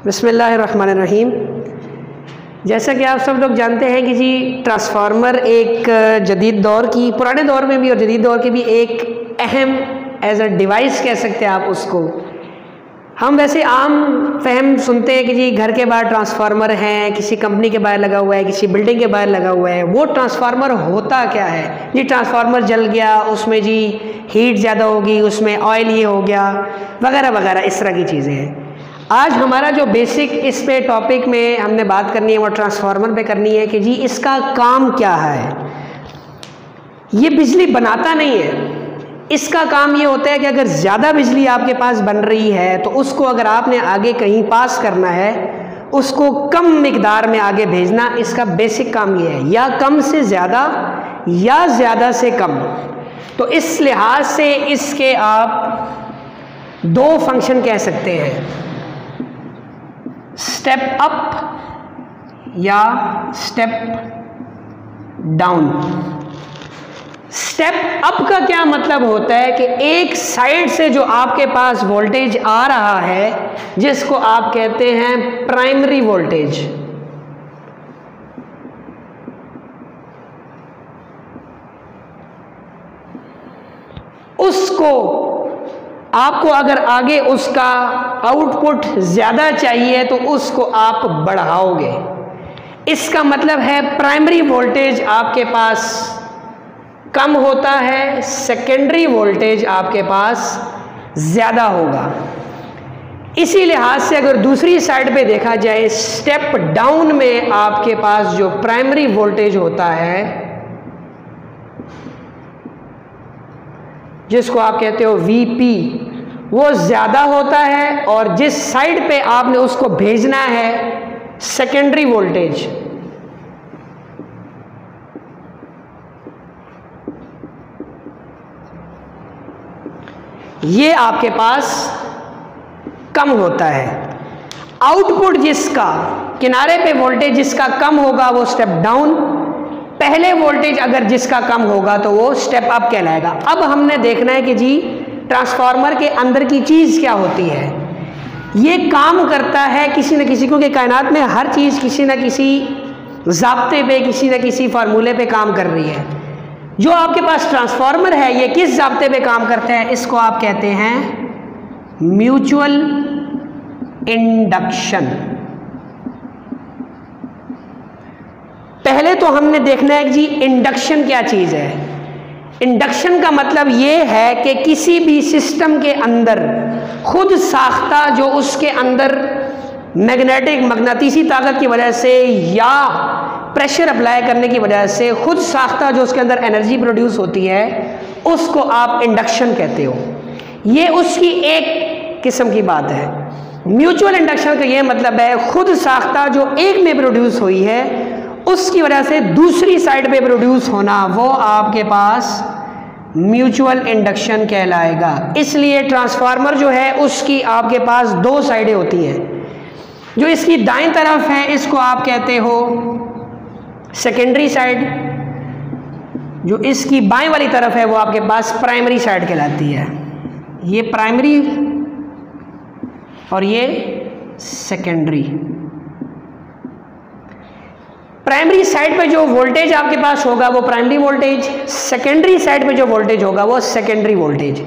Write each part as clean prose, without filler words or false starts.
बिस्मिल्लाहिर्रहमानिर्रहीम। जैसा कि आप सब लोग जानते हैं कि जी ट्रांसफार्मर एक जदीद दौर की, पुराने दौर में भी और जदीद दौर के भी एक अहम एज अ डिवाइस कह सकते हैं आप उसको। हम वैसे आम फहम सुनते हैं कि जी घर के बाहर ट्रांसफार्मर हैं, किसी कंपनी के बाहर लगा हुआ है, किसी बिल्डिंग के बाहर लगा हुआ है। वो ट्रांसफार्मर होता क्या है जी? ट्रांसफार्मर जल गया, उसमें जी हीट ज़्यादा होगी, उसमें ऑयल ये हो गया वगैरह वगैरह, इस तरह की चीज़ें हैं। आज हमारा जो बेसिक इस पे टॉपिक में हमने बात करनी है वो ट्रांसफार्मर पे करनी है कि जी इसका काम क्या है। ये बिजली बनाता नहीं है, इसका काम ये होता है कि अगर ज़्यादा बिजली आपके पास बन रही है तो उसको अगर आपने आगे कहीं पास करना है, उसको कम मिकदार में आगे भेजना, इसका बेसिक काम ये है, या कम से ज़्यादा या ज़्यादा से कम। तो इस लिहाज से इसके आप दो फंक्शन कह सकते हैं, स्टेप अप या स्टेप डाउन। स्टेप अप का क्या मतलब होता है कि एक साइड से जो आपके पास वोल्टेज आ रहा है, जिसको आप कहते हैं प्राइमरी वोल्टेज, उसको आपको अगर आगे उसका आउटपुट ज़्यादा चाहिए तो उसको आप बढ़ाओगे। इसका मतलब है प्राइमरी वोल्टेज आपके पास कम होता है, सेकेंडरी वोल्टेज आपके पास ज़्यादा होगा। इसी लिहाज से अगर दूसरी साइड पे देखा जाए, स्टेप डाउन में आपके पास जो प्राइमरी वोल्टेज होता है, जिसको आप कहते हो VP, वो ज़्यादा होता है, और जिस साइड पे आपने उसको भेजना है सेकेंडरी वोल्टेज, ये आपके पास कम होता है। आउटपुट जिसका किनारे पे वोल्टेज जिसका कम होगा वो स्टेप डाउन, पहले वोल्टेज अगर जिसका कम होगा तो वो स्टेप अप कहलाएगा। अब हमने देखना है कि जी ट्रांसफार्मर के अंदर की चीज़ क्या होती है। ये काम करता है किसी न किसी को, कि कायनात में हर चीज़ किसी न किसी ज़ाब्ते पे, किसी न किसी फार्मूले पे काम कर रही है। जो आपके पास ट्रांसफार्मर है, ये किस ज़ाब्ते पे काम करता है? इसको आप कहते हैं म्यूचुअल इंडक्शन। पहले तो हमने देखना है कि जी इंडक्शन क्या चीज़ है। इंडक्शन का मतलब ये है कि किसी भी सिस्टम के अंदर खुद साख्ता जो उसके अंदर मैग्नेटिक मगनातीसी ताकत की वजह से या प्रेशर अप्लाई करने की वजह से खुद साख्ता जो उसके अंदर एनर्जी प्रोड्यूस होती है, उसको आप इंडक्शन कहते हो। ये उसकी एक किस्म की बात है। म्यूचुअल इंडक्शन का ये मतलब है खुद साख्ता जो एक में प्रोड्यूस हुई है, उसकी वजह से दूसरी साइड पे प्रोड्यूस होना, वो आपके पास म्यूचुअल इंडक्शन कहलाएगा। इसलिए ट्रांसफार्मर जो है उसकी आपके पास दो साइडें होती हैं। जो इसकी दाईं तरफ है इसको आप कहते हो सेकेंडरी साइड, जो इसकी बाईं वाली तरफ है वो आपके पास प्राइमरी साइड कहलाती है। ये प्राइमरी और ये सेकेंडरी। प्राइमरी साइड पे जो वोल्टेज आपके पास होगा वो प्राइमरी वोल्टेज, सेकेंडरी साइड पे जो वोल्टेज होगा वो सेकेंडरी वोल्टेज।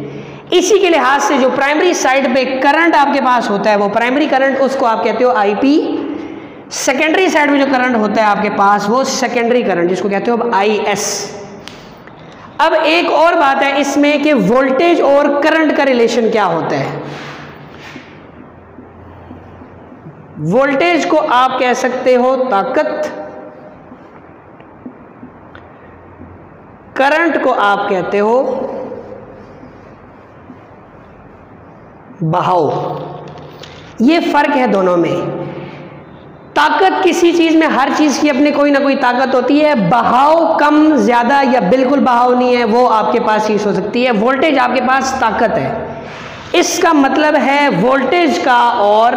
इसी के लिहाज से जो प्राइमरी साइड पे करंट आपके पास होता है वो प्राइमरी करंट, उसको आप कहते हो IP। सेकेंडरी साइड में जो करंट होता है आपके पास वो सेकेंडरी करंट, जिसको कहते हो IS। अब एक और बात है इसमें कि वोल्टेज और करंट का रिलेशन क्या होता है। वोल्टेज को आप कह सकते हो ताकत, करंट को आप कहते हो बहाव। ये फर्क है दोनों में। ताकत किसी चीज में, हर चीज की अपनी कोई ना कोई ताकत होती है। बहाव कम ज्यादा या बिल्कुल बहाव नहीं है, वो आपके पास चीज हो सकती है। वोल्टेज आपके पास ताकत है। इसका मतलब है वोल्टेज का और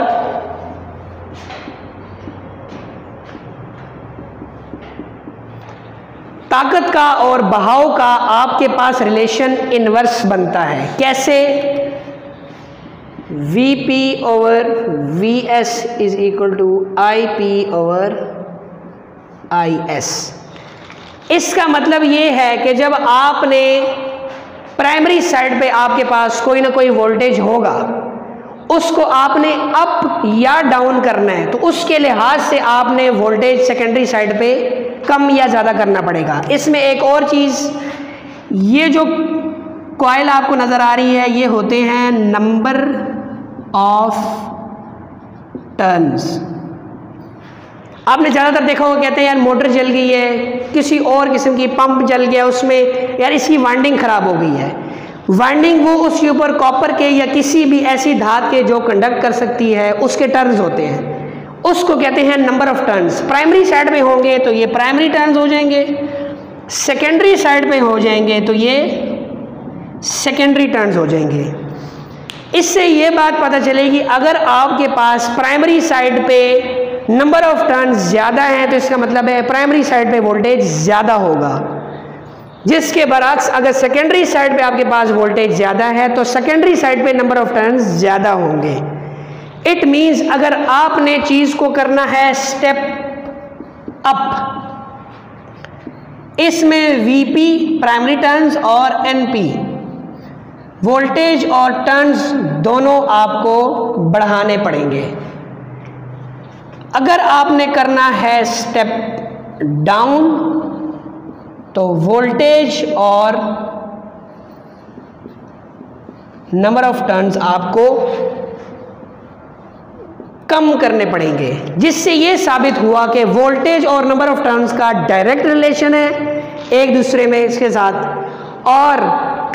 ताकत का और बहाव का आपके पास रिलेशन इनवर्स बनता है। कैसे? V P over V S is equal to I P over I S. इसका मतलब ये है कि जब आपने प्राइमरी साइड पे आपके पास कोई ना कोई वोल्टेज होगा, उसको आपने अप या डाउन करना है, तो उसके लिहाज से आपने वोल्टेज सेकेंडरी साइड पे कम या ज़्यादा करना पड़ेगा। इसमें एक और चीज़, ये जो कॉइल आपको नज़र आ रही है ये होते हैं नंबर ऑफ टर्न्स। आपने ज़्यादातर देखा होगा, कहते हैं यार मोटर जल गई है, किसी और किस्म की पंप जल गया उसमें, यार इसकी वाइंडिंग ख़राब हो गई है। वाइंडिंग वो उसके ऊपर कॉपर के या किसी भी ऐसी धात के जो कंडक्ट कर सकती है उसके टर्न्स होते हैं, उसको कहते हैं number of turns. Primary side पे होंगे तो ये प्राइमरी टर्न्स हो जाएंगे, सेकेंडरी साइड पे हो जाएंगे तो ये सेकेंडरी टर्न्स हो जाएंगे। इससे ये बात पता चलेगी, अगर आपके पास प्राइमरी साइड पे नंबर ऑफ टर्न्स ज़्यादा हैं तो इसका मतलब है प्राइमरी साइड पे वोल्टेज ज़्यादा होगा, जिसके बरअक्स अगर सेकेंडरी साइड पे आपके पास वोल्टेज ज़्यादा है तो सेकेंडरी साइड पे नंबर ऑफ टर्न्स ज़्यादा होंगे। इट मीन्स अगर आपने चीज़ को करना है स्टेप अप, इसमें वीपी प्राइमरी टर्न्स और एनपी वोल्टेज और टर्न्स दोनों आपको बढ़ाने पड़ेंगे। अगर आपने करना है स्टेप डाउन तो वोल्टेज और नंबर ऑफ टर्न्स आपको कम करने पड़ेंगे, जिससे ये साबित हुआ कि वोल्टेज और नंबर ऑफ टर्न्स का डायरेक्ट रिलेशन है एक दूसरे में इसके साथ, और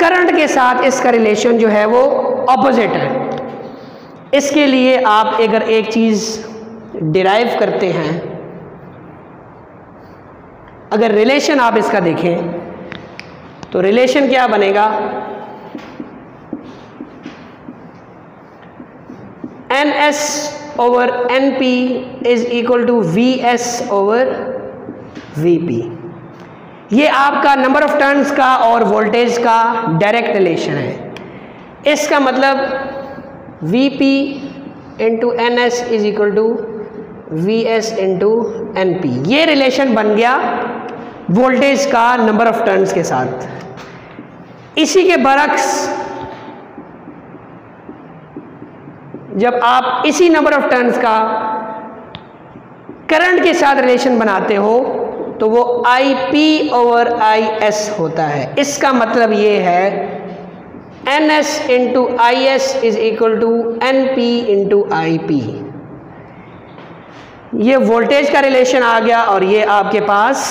करंट के साथ इसका रिलेशन जो है वो ऑपोजिट है। इसके लिए आप अगर एक चीज़ डिराइव करते हैं, अगर रिलेशन आप इसका देखें तो रिलेशन क्या बनेगा, N S over N P is equal to V S over V P. ये आपका नंबर ऑफ टर्न्स का और वोल्टेज का डायरेक्ट रिलेशन है। इसका मतलब V P into N S is equal to V S into N P. ये relation बन गया वोल्टेज का नंबर ऑफ टर्न्स के साथ। इसी के बरक्स जब आप इसी नंबर ऑफ टर्न्स का करंट के साथ रिलेशन बनाते हो तो वो I P over I S होता है। इसका मतलब ये है N S into I S is equal to N P into I P. ये वोल्टेज का रिलेशन आ गया और ये आपके पास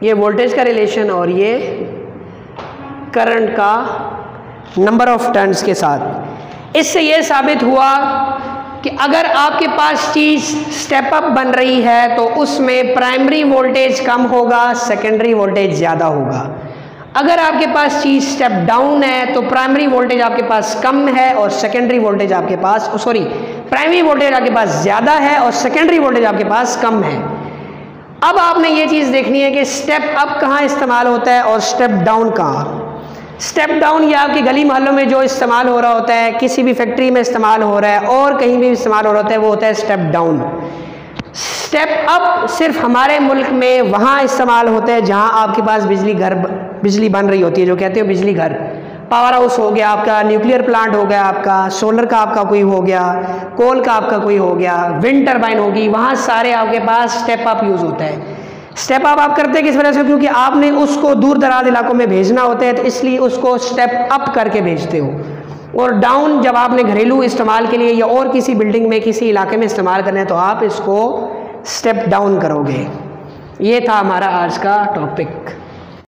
ये वोल्टेज का रिलेशन और ये करंट का नंबर ऑफ टर्न्स के साथ। इससे ये साबित हुआ कि अगर आपके पास चीज़ स्टेप अप बन रही है तो उसमें प्राइमरी वोल्टेज कम होगा, सेकेंडरी वोल्टेज ज़्यादा होगा। अगर आपके पास चीज़ स्टेप डाउन है तो प्राइमरी वोल्टेज आपके पास कम है और सेकेंडरी वोल्टेज आपके पास प्राइमरी वोल्टेज आपके पास ज़्यादा है और सेकेंडरी वोल्टेज आपके पास कम है। अब आपने ये चीज़ देखनी है कि स्टेप अप कहाँ इस्तेमाल होता है और स्टेप डाउन कहाँ। स्टेप डाउन या आपकी गली मोहल्लों में जो इस्तेमाल हो रहा होता है, किसी भी फैक्ट्री में इस्तेमाल हो रहा है और कहीं भी इस्तेमाल हो रहा होता है, वो होता है स्टेप डाउन। स्टेप अप सिर्फ हमारे मुल्क में वहाँ इस्तेमाल होता है जहाँ आपके पास बिजली बन रही होती है, जो कहते हो बिजली घर। पावर हाउस हो गया आपका, न्यूक्लियर प्लांट हो गया आपका, सोलर का आपका कोई हो गया, कोल का आपका कोई हो गया, विंड टर्बाइन होगी, वहाँ सारे आपके पास स्टेप अप यूज़ होता है। स्टेप अप आप करते हैं किस वजह से, क्योंकि आपने उसको दूर दराज इलाकों में भेजना होता है तो इसलिए उसको स्टेप अप करके भेजते हो। और डाउन जब आपने घरेलू इस्तेमाल के लिए या और किसी बिल्डिंग में किसी इलाके में इस्तेमाल करना है तो आप इसको स्टेप डाउन करोगे। ये था हमारा आज का टॉपिक।